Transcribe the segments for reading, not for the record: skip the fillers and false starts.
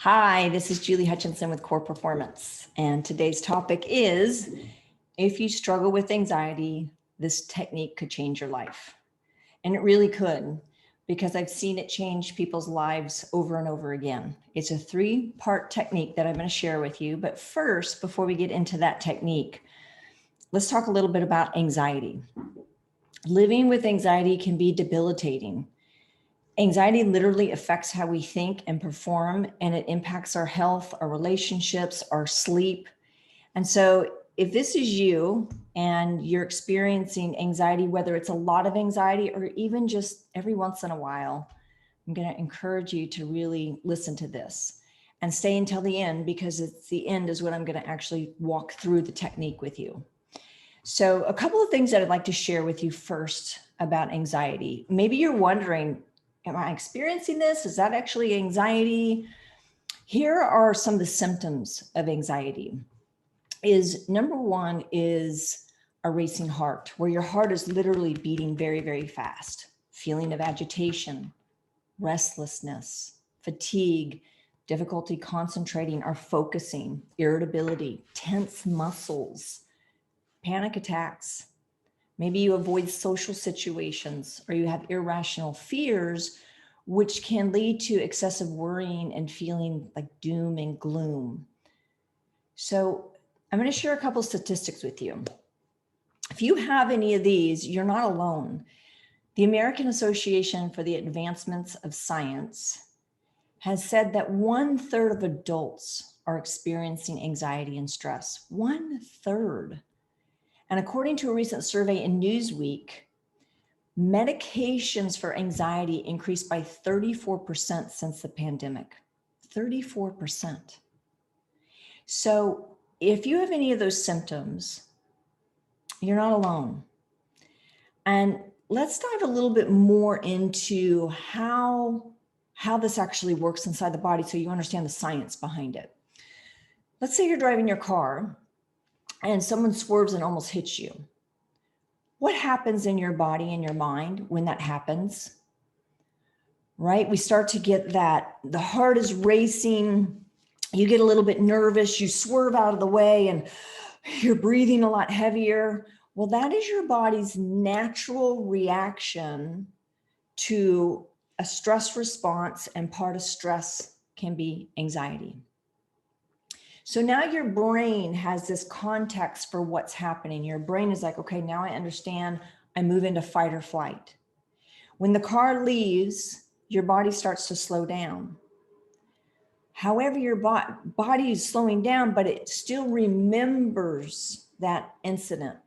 Hi, this is Julie Hutchinson with Core Performance, and today's topic is, if you struggle with anxiety, this technique could change your life. And it really could, because I've seen it change people's lives over and over again. It's a 3-part technique that I'm going to share with you. But first, before we get into that technique, let's talk a little bit about anxiety. Living with anxiety can be debilitating. Anxiety literally affects how we think and perform, and it impacts our health, our relationships, our sleep. And so if this is you and you're experiencing anxiety, whether it's a lot of anxiety or even just every once in a while, I'm going to encourage you to really listen to this and stay until the end, because it's the end is when I'm going to actually walk through the technique with you. So a couple of things that I'd like to share with you first about anxiety. Maybe you're wondering, am I experiencing this? Is that actually anxiety? Here are some of the symptoms of anxiety. Number one is a racing heart, where your heart is literally beating very, very fast. Feeling of agitation, restlessness, fatigue, difficulty concentrating or focusing, irritability, tense muscles, panic attacks. Maybe you avoid social situations, or you have irrational fears, which can lead to excessive worrying and feeling like doom and gloom. So I'm going to share a couple statistics with you. If you have any of these, you're not alone. The American Association for the Advancements of Science has said that 1/3 of adults are experiencing anxiety and stress. 1/3. And according to a recent survey in Newsweek, medications for anxiety increased by 34% since the pandemic. 34%. So if you have any of those symptoms, you're not alone. And let's dive a little bit more into how this actually works inside the body, so you understand the science behind it. Let's say you're driving your car and someone swerves and almost hits you. What happens in your body and your mind when that happens? Right? We start to get that, the heart is racing, you get a little bit nervous, you swerve out of the way, and you're breathing a lot heavier. Well, that is your body's natural reaction to a stress response, and part of stress can be anxiety. So now your brain has this context for what's happening. Your brain is like, okay, now I understand. I move into fight or flight. When the car leaves, your body starts to slow down. However, your body is slowing down, but it still remembers that incident.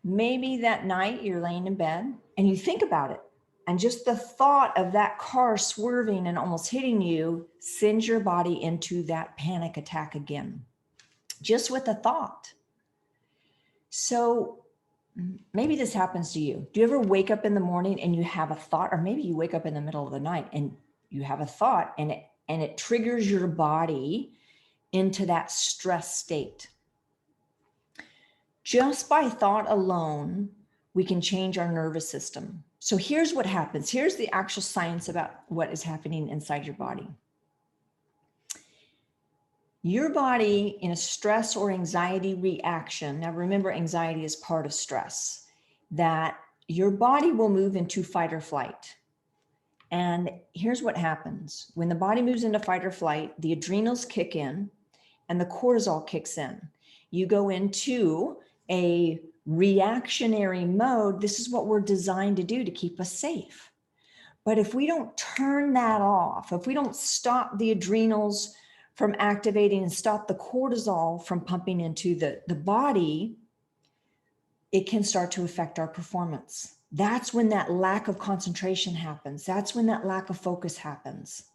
Maybe that night you're laying in bed and you think about it. And just the thought of that car swerving and almost hitting you sends your body into that panic attack again, just with a thought. So maybe this happens to you. Do you ever wake up in the morning and you have a thought, or maybe you wake up in the middle of the night and you have a thought and it triggers your body into that stress state? Just by thought alone, we can change our nervous system. So here's what happens. Here's the actual science about what is happening inside your body. Your body in a stress or anxiety reaction, now remember, anxiety is part of stress, that your body will move into fight or flight. And here's what happens. When the body moves into fight or flight, the adrenals kick in and the cortisol kicks in. You go into a reactionary mode. This is what we're designed to do to keep us safe. But if we don't turn that off, if we don't stop the adrenals from activating and stop the cortisol from pumping into the body, it can start to affect our performance. That's when that lack of concentration happens. That's when that lack of focus happens.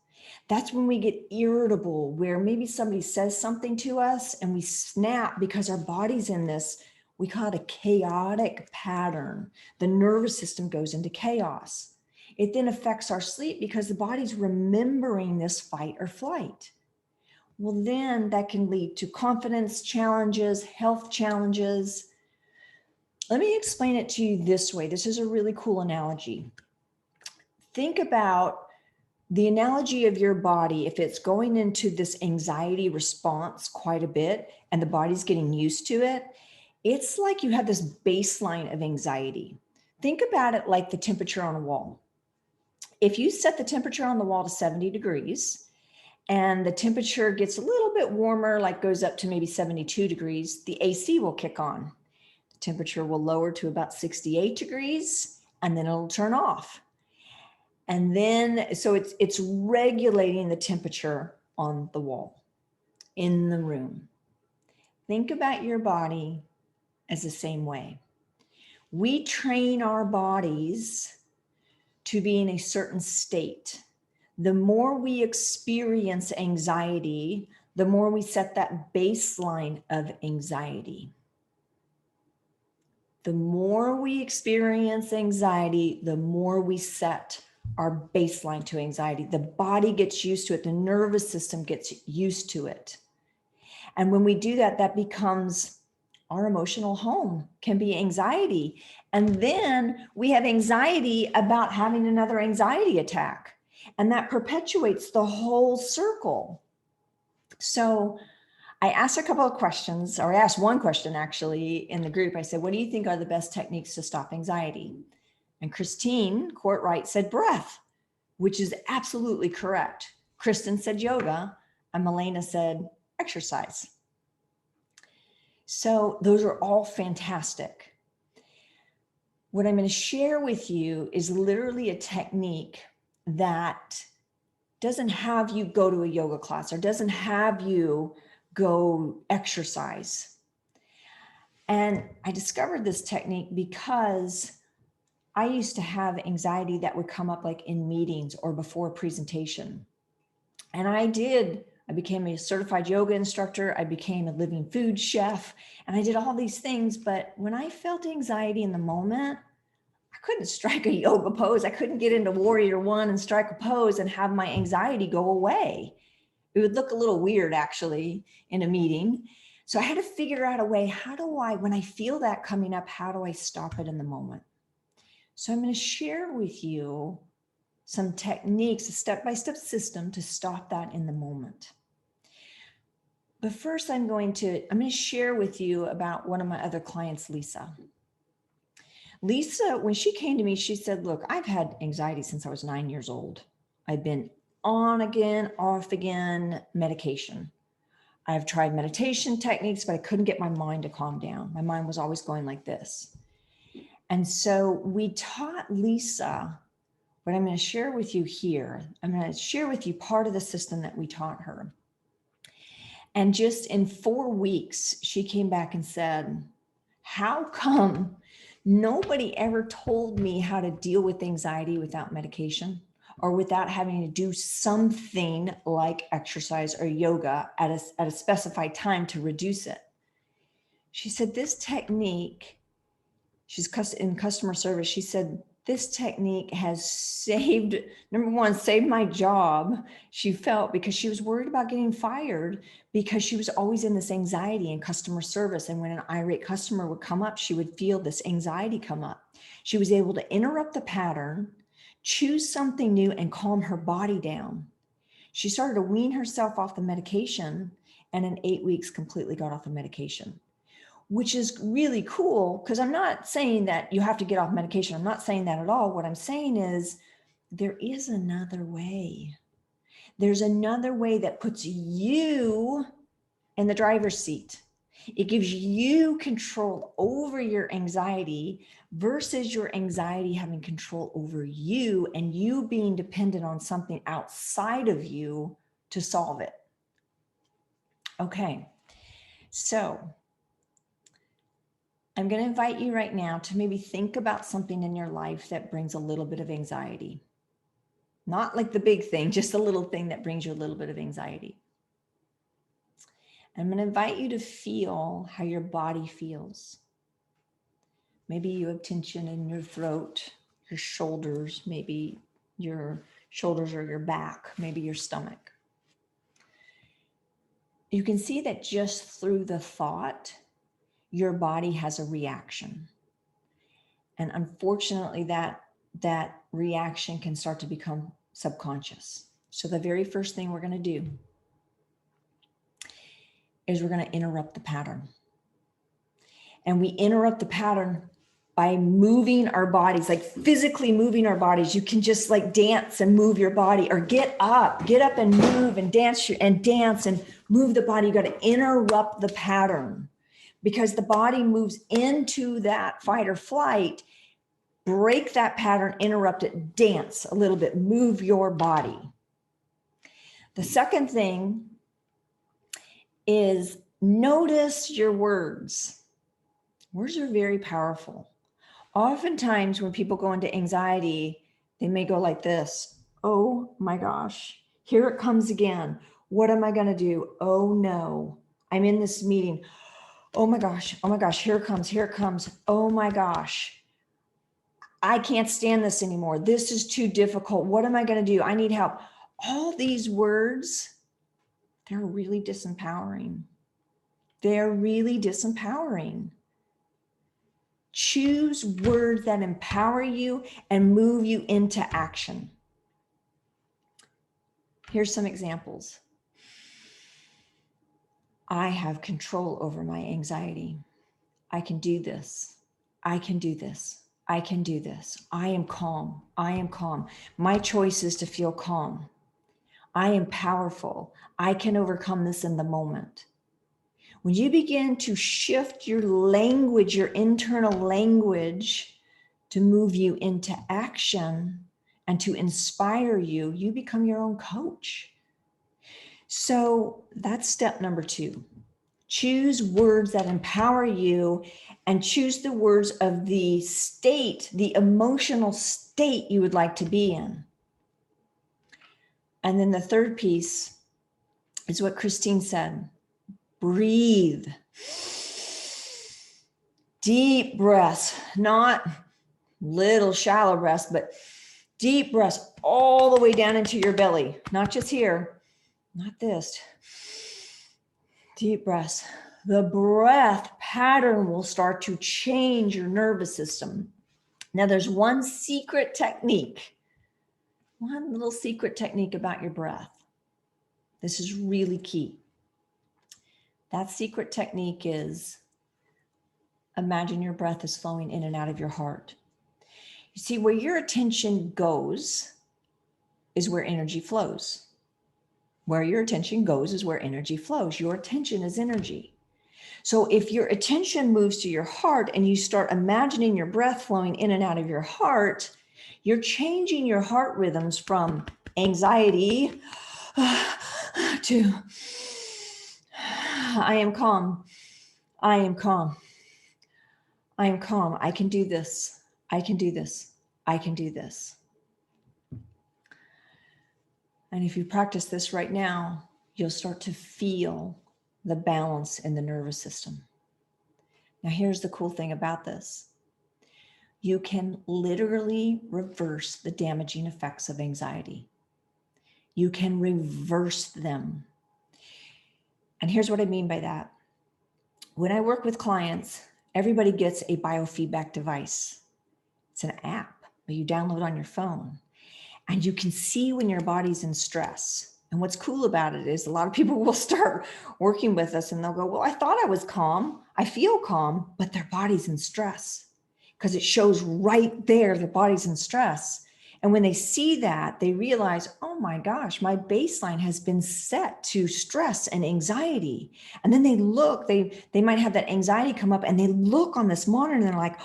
That's when we get irritable, where maybe somebody says something to us and we snap because our body's in this, we call it a chaotic pattern. The nervous system goes into chaos. It then affects our sleep because the body's remembering this fight or flight. Well, then that can lead to confidence challenges, health challenges. Let me explain it to you this way. This is a really cool analogy. Think about The analogy of your body, if it's going into this anxiety response quite a bit and the body's getting used to it, it's like you have this baseline of anxiety. Think about it like the temperature on a wall. If you set the temperature on the wall to 70 degrees and the temperature gets a little bit warmer, like goes up to maybe 72 degrees, the AC will kick on. The temperature will lower to about 68 degrees and then it'll turn off. And then, so it's regulating the temperature on the wall in the room. Think about your body as the same way. We train our bodies to be in a certain state. The more we experience anxiety, the more we set that baseline of anxiety. The more we experience anxiety, the more we set our baseline to anxiety. The body gets used to it. The nervous system gets used to it. And when we do that, that becomes our emotional home, can be anxiety. And then we have anxiety about having another anxiety attack. And that perpetuates the whole circle. So I asked a couple of questions, or I asked one question actually in the group. I said, what do you think are the best techniques to stop anxiety? And Christine Courtwright said breath, which is absolutely correct. Kristen said yoga, and Milena said exercise. So those are all fantastic. What I'm going to share with you is literally a technique that doesn't have you go to a yoga class or doesn't have you go exercise. And I discovered this technique because I used to have anxiety that would come up like in meetings or before a presentation. And I became a certified yoga instructor. I became a living food chef, and I did all these things. But when I felt anxiety in the moment, I couldn't strike a yoga pose. I couldn't get into Warrior One and strike a pose and have my anxiety go away. It would look a little weird actually in a meeting. So I had to figure out a way, when I feel that coming up, how do I stop it in the moment? So I'm going to share with you some techniques, a step-by-step system to stop that in the moment. But first I'm going to share with you about one of my other clients, Lisa. Lisa, when she came to me, she said, look, I've had anxiety since I was 9 years old. I've been on again, off again, medication. I've tried meditation techniques, but I couldn't get my mind to calm down. My mind was always going like this. And so we taught Lisa what I'm going to share with you here. I'm going to share with you part of the system that we taught her. And just in 4 weeks, she came back and said, how come nobody ever told me how to deal with anxiety without medication or without having to do something like exercise or yoga at a specified time to reduce it? She said, this technique, she's in customer service. She said, this technique has saved my job. She felt, because she was worried about getting fired because she was always in this anxiety in customer service. And when an irate customer would come up, she would feel this anxiety come up. She was able to interrupt the pattern, choose something new, and calm her body down. She started to wean herself off the medication, and in 8 weeks completely got off the medication, which is really cool, because I'm not saying that you have to get off medication. I'm not saying that at all. What I'm saying is there is another way. There's another way that puts you in the driver's seat. It gives you control over your anxiety versus your anxiety having control over you and you being dependent on something outside of you to solve it. Okay, so I'm going to invite you right now to maybe think about something in your life that brings a little bit of anxiety. Not like the big thing, just a little thing that brings you a little bit of anxiety. I'm going to invite you to feel how your body feels. Maybe you have tension in your throat, your shoulders, maybe your shoulders or your back, maybe your stomach. You can see that just through the thought, your body has a reaction. And unfortunately, that reaction can start to become subconscious. So the very first thing we're going to do is we're going to interrupt the pattern. And we interrupt the pattern by moving our bodies, like physically moving our bodies. You can just like dance and move your body, or get up and move and dance and move the body. You got to interrupt the pattern, because the body moves into that fight or flight. Break that pattern, interrupt it, dance a little bit, move your body. The second thing is notice your words. Words are very powerful. Oftentimes when people go into anxiety, they may go like this. Oh my gosh, here it comes again. What am I going to do? Oh no, I'm in this meeting. Oh my gosh, here it comes. Oh my gosh, I can't stand this anymore. This is too difficult. What am I going to do? I need help. All these words, they're really disempowering. They're really disempowering. Choose words that empower you and move you into action. Here's some examples. I have control over my anxiety. I can do this. I can do this. I can do this. I am calm. I am calm. My choice is to feel calm. I am powerful. I can overcome this in the moment. When you begin to shift your language, your internal language, to move you into action and to inspire you, you become your own coach. So that's step number 2. Choose words that empower you, and choose the words of the state, the emotional state you would like to be in. And then the third piece is what Christine said. Breathe. Deep breaths, not little shallow breaths, but deep breaths all the way down into your belly, not just here, not this. Deep breaths. The breath pattern will start to change your nervous system. Now, there's one secret technique, one little secret technique about your breath. This is really key. That secret technique is, imagine your breath is flowing in and out of your heart. You see, where your attention goes is where energy flows. Where your attention goes is where energy flows. Your attention is energy. So if your attention moves to your heart and you start imagining your breath flowing in and out of your heart, you're changing your heart rhythms from anxiety to I am calm. I am calm. I am calm. I can do this. I can do this. I can do this. And if you practice this right now, you'll start to feel the balance in the nervous system. Now, here's the cool thing about this. You can literally reverse the damaging effects of anxiety. You can reverse them. And here's what I mean by that. When I work with clients, everybody gets a biofeedback device. It's an app that you download on your phone. And you can see when your body's in stress. And what's cool about it is a lot of people will start working with us and they'll go, well, I thought I was calm. I feel calm, but their body's in stress, because it shows right there their body's in stress. And when they see that, they realize, oh my gosh, my baseline has been set to stress and anxiety. And then they look, they might have that anxiety come up and they look on this monitor and they're like,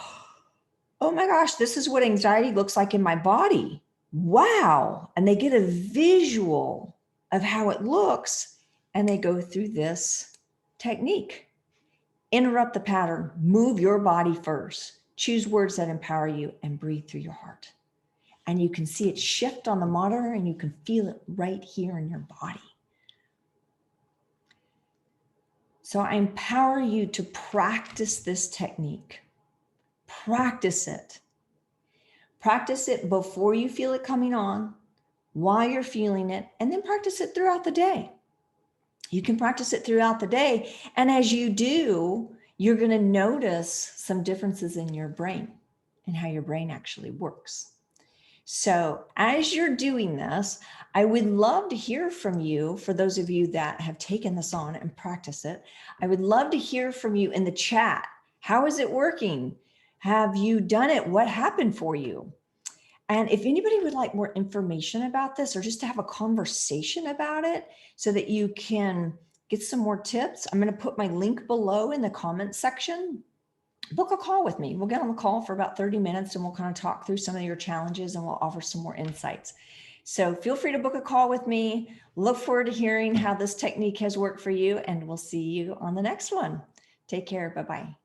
oh my gosh, this is what anxiety looks like in my body. Wow. And they get a visual of how it looks, and they go through this technique. Interrupt the pattern, move your body first, choose words that empower you, and breathe through your heart. And you can see it shift on the monitor, and you can feel it right here in your body. So I empower you to practice this technique. Practice it. Practice it before you feel it coming on, while you're feeling it, and then practice it throughout the day. You can practice it throughout the day. And as you do, you're going to notice some differences in your brain and how your brain actually works. So as you're doing this, I would love to hear from you. For those of you that have taken this on and practice it, I would love to hear from you in the chat. How is it working? Have you done it? What happened for you? And if anybody would like more information about this, or just to have a conversation about it so that you can get some more tips, I'm going to put my link below in the comments section. Book a call with me. We'll get on the call for about 30 minutes and we'll kind of talk through some of your challenges and we'll offer some more insights. So feel free to book a call with me. Look forward to hearing how this technique has worked for you, and we'll see you on the next one. Take care. Bye-bye.